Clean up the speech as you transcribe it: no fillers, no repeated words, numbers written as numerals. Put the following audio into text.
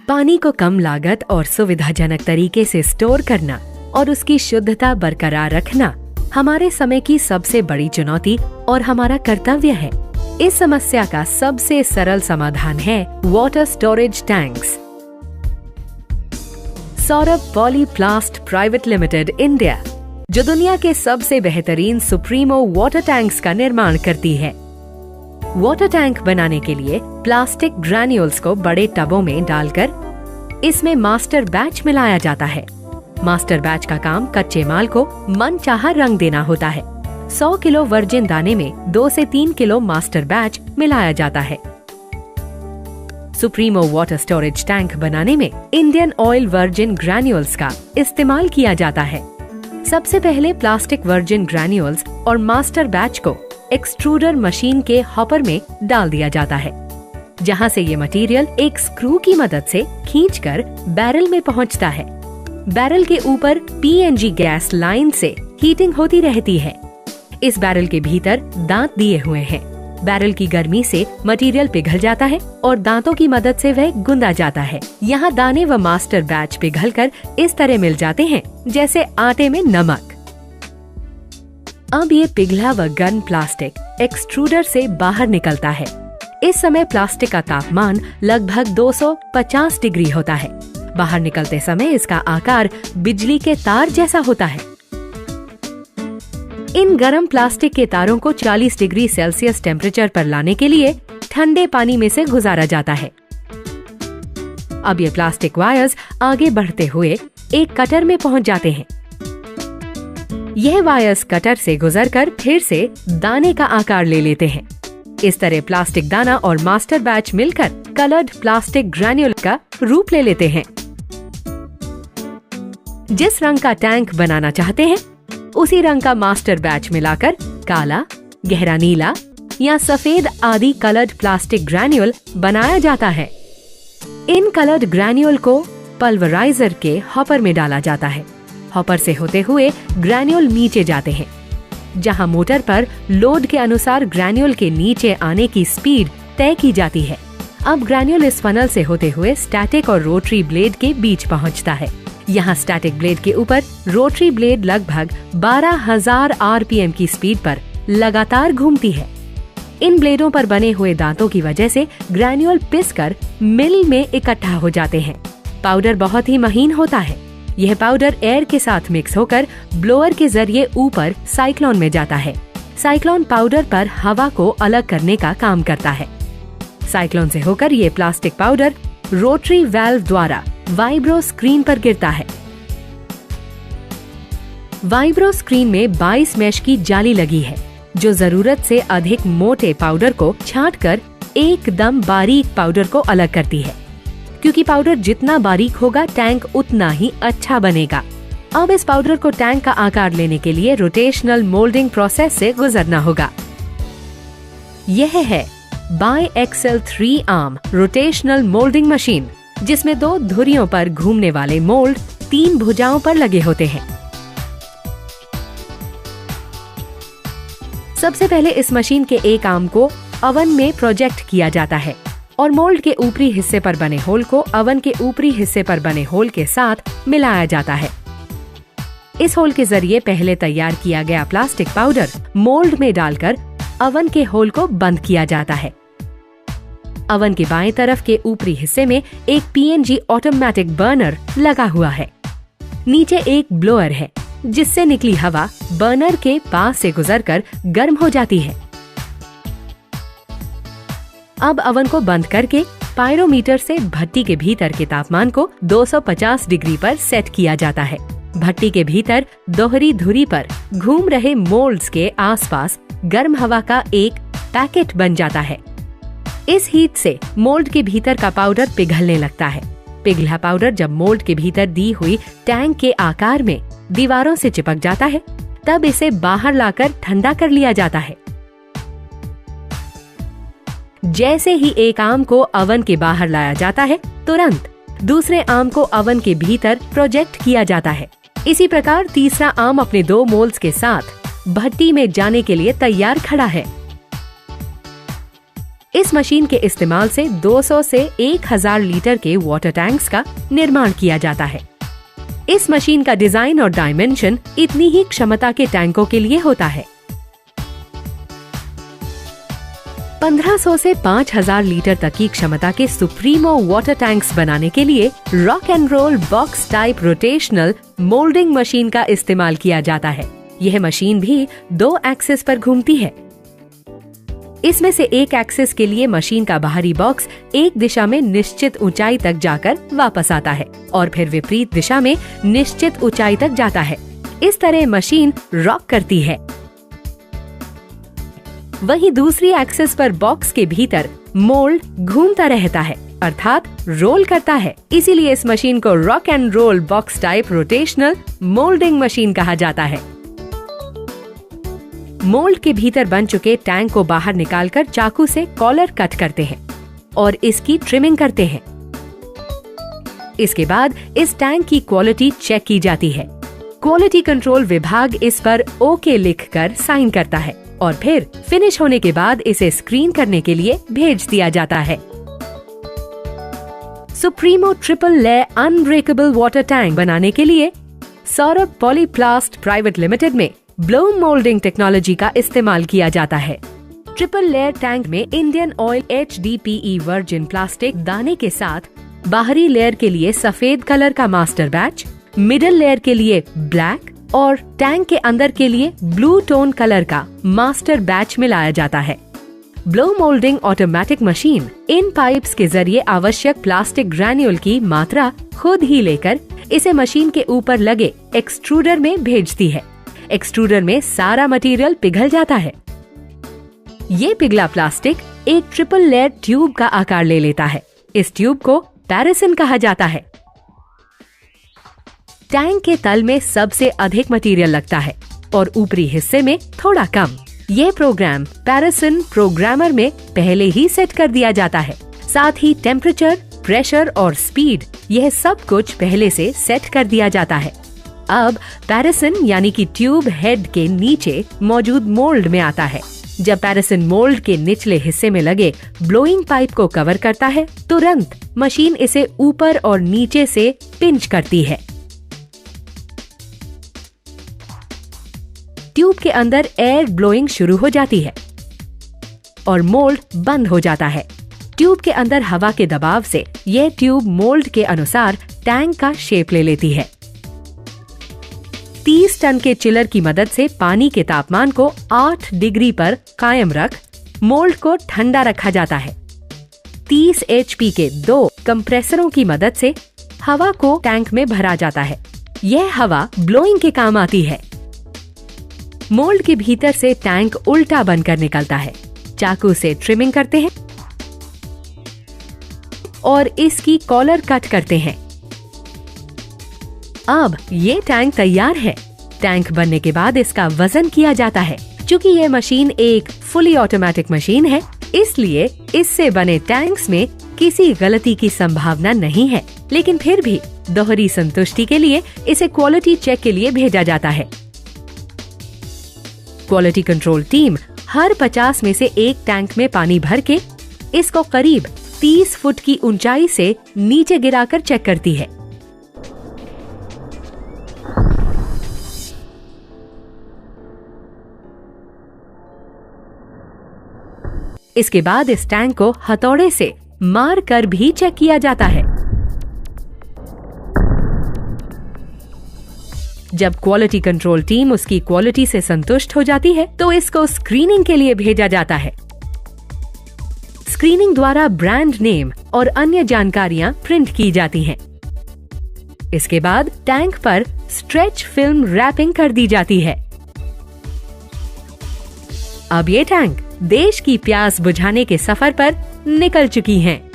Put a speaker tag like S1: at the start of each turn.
S1: पानी को कम लागत और सुविधाजनक तरीके से स्टोर करना और उसकी शुद्धता बरकरार रखना हमारे समय की सबसे बड़ी चुनौती और हमारा कर्तव्य है। इस समस्या का सबसे सरल समाधान है water storage tanks. Saurabh Polyplast private limited India, जो दुनिया के सबसे बेहतरीन सुप्रीमो वाटर टैंक्स का निर्माण करती है। वाटर टैंक बनाने के लिए प्लास्टिक ग्रैन्यूल्स को बड़े टबों में डालकर इसमें मास्टर बैच मिलाया जाता है। मास्टर बैच का काम कच्चे माल को मनचाहा रंग देना होता है। 100 किलो वर्जिन दाने में 2 से 3 किलो मास्टर बैच मिलाया जाता है। सुप्रीमो वाटर स्टोरेज टैंक बनाने में इंडियन ऑयल वर्जिन ग्रैन्यूल्स का इस्तेमाल किया जाता है। सबसे पहले प्लास्टिक वर्जिन ग्रैन्यूल्स और मास्टर बैच को एक्सट्रूडर मशीन के हॉपर में डाल दिया जाता है, जहां से ये मटेरियल एक स्क्रू की मदद से खींचकर बैरल में पहुंचता है। बैरल के ऊपर पीएनजी गैस लाइन से हीटिंग होती रहती है। इस बैरल के भीतर दांत दिए हुए हैं। बैरल की गर्मी से मटेरियल पिघल जाता है और दांतों की मदद से वह गुंदा जाता है। यहाँ दाने व मास्टर बैच पिघलकर इस तरह मिल जाते हैं जैसे आटे में नमक। अब ये पिघला व गर्म प्लास्टिक एक्सट्रूडर से बाहर निकलता है। इस समय प्लास्टिक का तापमान लगभग 250 डिग्री होता है। बाहर निकलते समय इसका आकार बिजली के तार जैसा होता है। इन गर्म प्लास्टिक के तारों को 40 डिग्री सेल्सियस टेम्परेचर पर लाने के लिए ठंडे पानी में से गुजारा जाता है। अब ये प्लास्टिक वायर्स आगे बढ़ते हुए एक कटर में पहुंच जाते हैं। यह वायर्स कटर से गुजरकर फिर से दाने का आकार ले लेते हैं। इस तरह प्लास्टिक दाना और मास्टर बैच मिलकर कलर्ड प्लास्टिक ग्रैन्यूल का रूप ले लेते हैं। जिस रंग का टैंक बनाना चाहते हैं उसी रंग का मास्टर बैच मिलाकर काला, गहरा नीला या सफेद आदि कलर्ड प्लास्टिक ग्रैन्यूल बनाया जाता है। इन कलर्ड ग्रैन्यूल को पल्वराइजर के हॉपर में डाला जाता है। हॉपर से होते हुए ग्रैन्यूल नीचे जाते हैं, जहां मोटर पर लोड के अनुसार ग्रैन्यूल के नीचे आने की स्पीड तय की जाती है। अब ग्रैन्यूल इस फनल से होते हुए स्टैटिक और रोटरी ब्लेड के बीच पहुंचता है। यहाँ स्टैटिक ब्लेड के ऊपर रोटरी ब्लेड लगभग 12,000 आरपीएम की स्पीड पर लगातार घूमती है। इन ब्लेडों पर बने हुए दांतों की वजह से ग्रैन्यूल पिसकर मिल में इकट्ठा हो जाते हैं। पाउडर बहुत ही महीन होता है। यह पाउडर एयर के साथ मिक्स होकर ब्लोअर के जरिए ऊपर साइक्लोन में जाता है। साइक्लोन पाउडर पर हवा को अलग करने का काम करता है। साइक्लोन से होकर ये प्लास्टिक पाउडर रोटरी वाल्व द्वारा वाइब्रो स्क्रीन पर गिरता है। वाइब्रो स्क्रीन में 22 मैश की जाली लगी है, जो जरूरत से अधिक मोटे पाउडर को छांटकर एकदम बारीक पाउडर को अलग करती है। क्योंकि पाउडर जितना बारीक होगा टैंक उतना ही अच्छा बनेगा। अब इस पाउडर को टैंक का आकार लेने के लिए रोटेशनल मोल्डिंग प्रोसेस से गुजरना होगा। यह है biaxial 3 arm rotational moulding machine, जिसमें 2 धुरियों पर घूमने वाले मोल्ड 3 भुजाओं पर लगे होते हैं। सबसे पहले इस मशीन के एक आर्म को ओवन में प्रोजेक्ट किया जाता है और मोल्ड के ऊपरी हिस्से पर बने होल को ओवन के ऊपरी हिस्से पर बने होल के साथ मिलाया जाता है। इस होल के जरिए पहले तैयार किया गया प्लास्टिक पाउडर मोल्ड में डालकर ओवन के होल को बंद किया जाता है। ओवन के बाएं तरफ के ऊपरी हिस्से में एक पीएनजी ऑटोमेटिक बर्नर लगा हुआ है। नीचे एक ब्लोअर है, जिससे निकली हवा बर्नर के पास से गुजरकर गर्म हो जाती है। अब ओवन को बंद करके पायरोमीटर से भट्टी के भीतर के तापमान को 250 डिग्री पर सेट किया जाता है। भट्टी के भीतर दोहरी धुरी पर घूम रहे मोल्ड्स के आसपास गर्म हवा का एक पैकेट बन जाता है। इस हीट से मोल्ड के भीतर का पाउडर पिघलने लगता है। पिघला पाउडर जब मोल्ड के भीतर दी हुई टैंक के आकार में दीवारों से चिपक जाता है, तब इसे बाहर लाकर ठंडा कर लिया जाता है। जैसे ही एक आर्म को ओवन के बाहर लाया जाता है, तुरंत दूसरे आर्म को ओवन के भीतर प्रोजेक्ट किया जाता है। इसी प्रकार तीसरा आर्म अपने 2 मोल्ड्स के साथ भट्टी में जाने के लिए तैयार खड़ा है। इस मशीन के इस्तेमाल से 200 से 1000 लीटर के वाटर टैंक्स का निर्माण किया जाता है। इस मशीन का डिजाइन और डायमेंशन इतनी ही क्षमता के टैंकों के लिए होता है। 1500 से 5000 लीटर तक की क्षमता के सुप्रीमो वाटर टैंक्स बनाने के लिए rock and roll box type rotational moulding machine का इस्तेमाल किया जाता है। यह मशीन भी 2 एक्सिस पर घूमती है। इसमें से एक एक्सिस के लिए मशीन का बाहरी बॉक्स एक दिशा में निश्चित ऊंचाई तक जाकर वापस आता है और फिर विपरीत दिशा में निश्चित ऊंचाई तक जाता है। इस तरह मशीन रॉक करती है। वहीं दूसरी एक्सिस पर बॉक्स के भीतर मोल्ड घूमता रहता है, अर्थात रोल करता है। इसीलिए इस मशीन को rock and roll box type rotational moulding machine कहा जाता है। मोल्ड के भीतर बन चुके टैंक को बाहर निकालकर चाकू से कॉलर कट करते हैं और इसकी ट्रिमिंग करते हैं। इसके बाद इस टैंक की क्वालिटी चेक की जाती है। क्वालिटी कंट्रोल विभाग इस पर ओके लिखकर साइन करता है और फिर फिनिश होने के बाद इसे स्क्रीन करने के लिए भेज दिया जाता है। Supremo triple layer unbreakable water tank बनाने के लिए सौरभ पॉलीप्लास्ट प्राइवेट लिमिटेड में ब्लोम मोल्डिंग टेक्नोलॉजी का इस्तेमाल किया जाता है। ट्रिपल लेयर टैंक में Indian oil HDPE virgin plastic दाने के साथ बाहरी लेयर के लिए सफेद कलर का मास्टर बैच, मिडिल लेयर के लिए ब्लैक और टैंक के अंदर के लिए ब्लू टोन कलर का मास्टर बैच मिलाया जाता है। ब्लो मोल्डिंग ऑटोमेटिक मशीन इन पाइप्स के जरिए आवश्यक प्लास्टिक ग्रैन्यूल की मात्रा खुद ही लेकर इसे मशीन के ऊपर लगे एक्सट्रूडर में भेजती है। एक्सट्रूडर में सारा मटेरियल पिघल जाता है। ये पिघला प्लास्टिक एक ट्रिपल लेयर ट्यूब का आकार ले लेता है। इस ट्यूब को पैरासिन कहा जाता है। टैंक के तल में सबसे अधिक मटेरियल लगता है और ऊपरी हिस्से में थोड़ा कम। ये प्रोग्राम पैरासिन प्रोग्रामर में पहले ही सेट कर दिया जाता है। साथ ही टेम्परेचर, प्रेशर और स्पीड, यह सब कुछ पहले से सेट कर दिया जाता है। अब पैरासिन यानी कि ट्यूब हेड के नीचे मौजूद मोल्ड में आता है। जब पैरासिन मोल्ड के निचले हिस्से में लगे ब्लोइंग पाइप को कवर करता है, तुरंत मशीन इसे ऊपर और नीचे से पिंच करती है। ट्यूब के अंदर एयर ब्लोइंग शुरू हो जाती है और मोल्ड बंद हो जाता है। ट्यूब के अंदर हवा के दबाव से यह ट्यूब मोल्ड के अनुसार टैंक का शेप ले लेती है। 30 टन के चिलर की मदद से पानी के तापमान को 8 डिग्री पर कायम रख मोल्ड को ठंडा रखा जाता है। 30 HP के 2 कंप्रेसरों की मदद से हवा को टैंक में भरा जाता है। यह हवा ब्लोइंग के काम आती है। मोल्ड के भीतर से टैंक उल्टा बनकर निकलता है। चाकू से ट्रिमिंग करते हैं और इसकी कॉलर कट करते हैं। अब ये टैंक तैयार है। टैंक बनने के बाद इसका वजन किया जाता है। चूंकि ये मशीन एक फुली ऑटोमेटिक मशीन है, इसलिए इससे बने टैंक्स में किसी गलती की संभावना नहीं है। लेकिन फिर भी दोहरी संतुष्टि के लिए इसे क्वालिटी चेक के लिए भेजा जाता है। क्वालिटी कंट्रोल टीम हर 50 में से एक टैंक में पानी भर के इसको करीब 30 फुट की ऊंचाई से नीचे गिराकर चेक करती है। इसके बाद इस टैंक को हथौड़े से मार कर भी चेक किया जाता है। जब क्वालिटी कंट्रोल टीम उसकी क्वालिटी से संतुष्ट हो जाती है तो इसको स्क्रीनिंग के लिए भेजा जाता है। स्क्रीनिंग द्वारा ब्रांड नेम और अन्य जानकारियां प्रिंट की जाती हैं। इसके बाद टैंक पर स्ट्रेच फिल्म रैपिंग कर दी जाती है। अब ये टैंक देश की प्यास बुझाने के सफर पर निकल चुकी हैं।